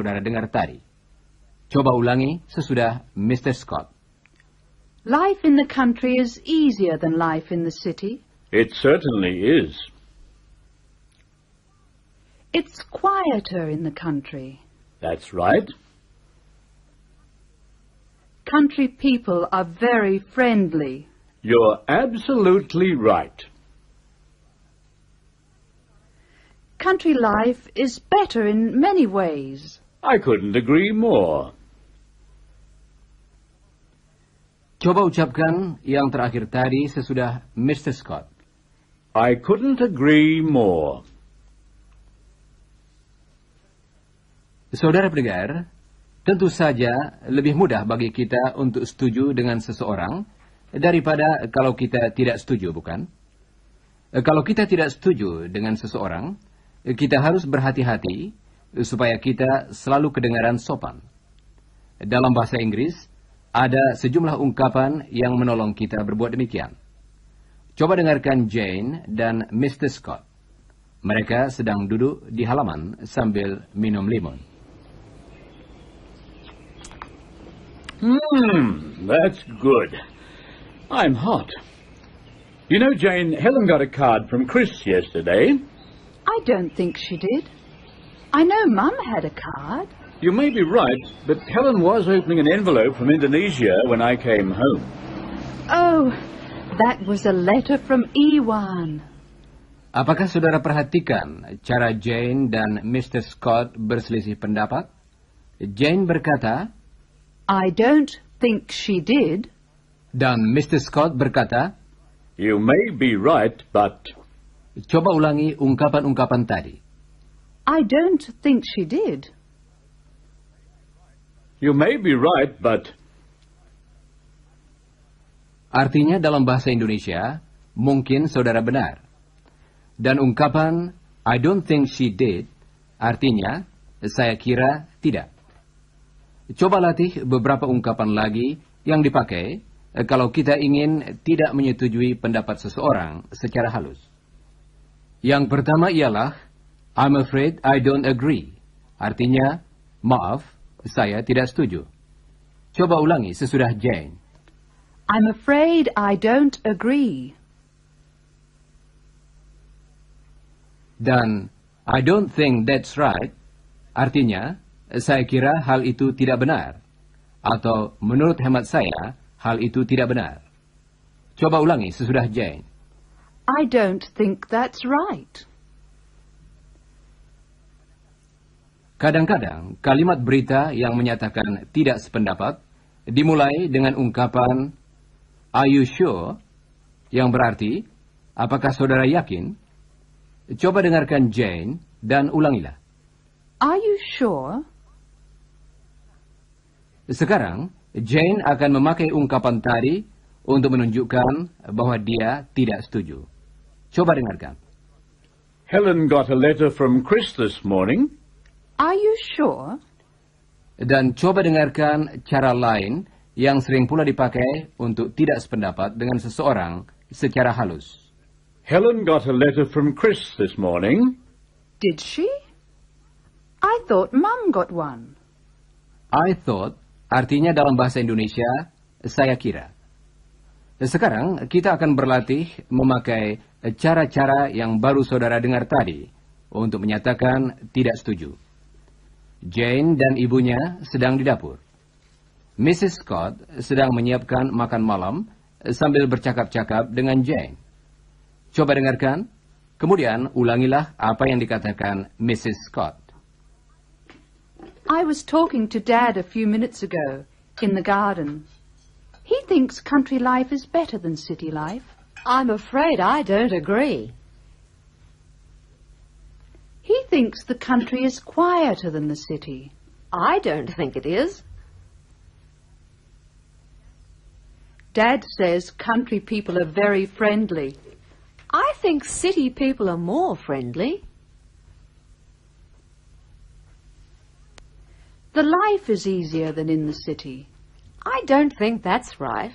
saudara dengar tadi. Coba ulangi sesudah Mr. Scott. Life in the country is easier than life in the city. It certainly is. It's quieter in the country. That's right. Country people are very friendly. You're absolutely right. Country life is better in many ways. I couldn't agree more. Coba ucapkan yang terakhir tadi sesudah Mr. Scott. I couldn't agree more. Saudara pendengar, tentu saja lebih mudah bagi kita untuk setuju dengan seseorang daripada kalau kita tidak setuju, bukan? Kalau kita tidak setuju dengan seseorang, kita harus berhati-hati supaya kita selalu kedengaran sopan. Dalam bahasa Inggris, ada sejumlah ungkapan yang menolong kita berbuat demikian. Coba dengarkan Jane dan Mr. Scott. Mereka sedang duduk di halaman sambil minum limun. That's good. I'm hot. You know, Jane, Helen got a card from Chris yesterday. I don't think she did. I know Mum had a card. You may be right, but Helen was opening an envelope from Indonesia when I came home. Oh, that was a letter from Iwan. Apakah saudara perhatikan cara Jane dan Mr. Scott berselisih pendapat? Jane berkata, I don't think she did. Dan Mr. Scott berkata, You may be right, but... Coba ulangi ungkapan-ungkapan tadi. I don't think she did. You may be right, but... Artinya dalam bahasa Indonesia, mungkin saudara benar. Dan ungkapan, I don't think she did, artinya, saya kira tidak. Coba latih beberapa ungkapan lagi yang dipakai kalau kita ingin tidak menyetujui pendapat seseorang secara halus. Yang pertama ialah, I'm afraid I don't agree. Artinya, maaf, saya tidak setuju. Coba ulangi sesudah Jane. I'm afraid I don't agree. Dan, I don't think that's right. Artinya, saya kira hal itu tidak benar. Atau, menurut hemat saya, hal itu tidak benar. Coba ulangi sesudah Jane. I don't think that's right. Kadang-kadang, kalimat berita yang menyatakan tidak sependapat dimulai dengan ungkapan, Are you sure? Yang berarti, apakah saudara yakin? Coba dengarkan Jane dan ulangilah. Are you sure? Sekarang, Jane akan memakai ungkapan tadi untuk menunjukkan bahwa dia tidak setuju. Coba dengarkan. Helen got a letter from Chris this morning. Are you sure? Dan coba dengarkan cara lain yang sering pula dipakai untuk tidak sependapat dengan seseorang secara halus. Helen got a letter from Chris this morning. Did she? I thought Mum got one. I thought artinya dalam bahasa Indonesia, saya kira. Sekarang kita akan berlatih memakai cara-cara yang baru saudara dengar tadi untuk menyatakan tidak setuju. Jane dan ibunya sedang di dapur. Mrs. Scott sedang menyiapkan makan malam sambil bercakap-cakap dengan Jane. Coba dengarkan, kemudian ulangilah apa yang dikatakan Mrs. Scott. I was talking to Dad a few minutes ago in the garden. He thinks country life is better than city life. I'm afraid I don't agree. He thinks the country is quieter than the city. I don't think it is. Dad says country people are very friendly. I think city people are more friendly. The life is easier than in the city. I don't think that's right.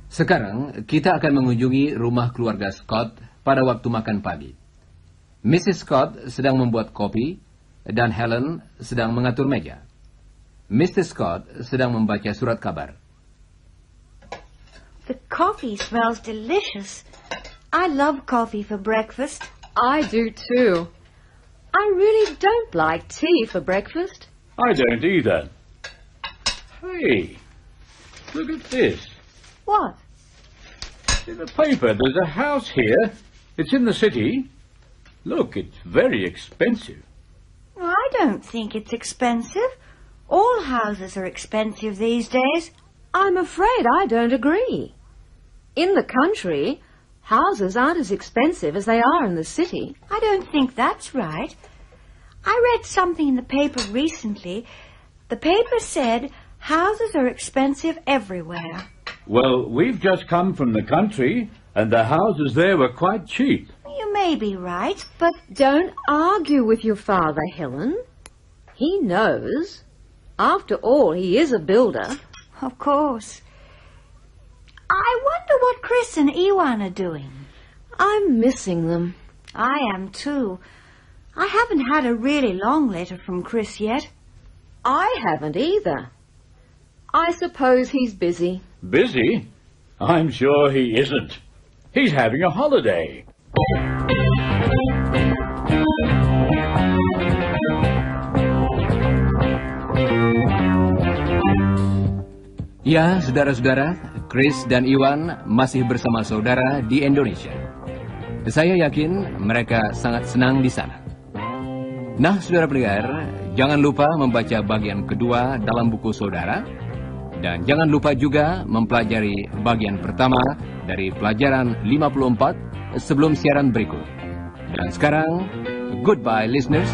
Sekarang kita akan mengunjungi rumah keluarga Scott pada waktu makan pagi. Mrs. Scott sedang membuat kopi dan Helen sedang mengatur meja. Mr. Scott sedang membaca surat kabar. The coffee smells delicious. I love coffee for breakfast. I do too. I really don't like tea for breakfast. I don't either. Hey, look at this. What? In the paper, there's a house here. It's in the city. Look, it's very expensive. I don't think it's expensive. All houses are expensive these days. I'm afraid I don't agree. In the country, houses aren't as expensive as they are in the city. I don't think that's right. I read something in the paper recently. The paper said houses are expensive everywhere. Well, we've just come from the country, and the houses there were quite cheap. You may be right, but Don't argue with your father, Helen. He knows. After all, he is a builder. of course. I wonder what Chris and Ewan are doing. I'm missing them. I am too. I haven't had a really long letter from Chris yet. I haven't either. I suppose he's busy. Busy? I'm sure he isn't. He's having a holiday. Ya, saudara-saudara, Chris dan Iwan masih bersama saudara di Indonesia. Saya yakin mereka sangat senang di sana. Nah, saudara pendengar, jangan lupa membaca bagian kedua dalam buku saudara. Dan jangan lupa juga mempelajari bagian pertama dari pelajaran 54 sebelum siaran berikut. Dan sekarang, goodbye listeners.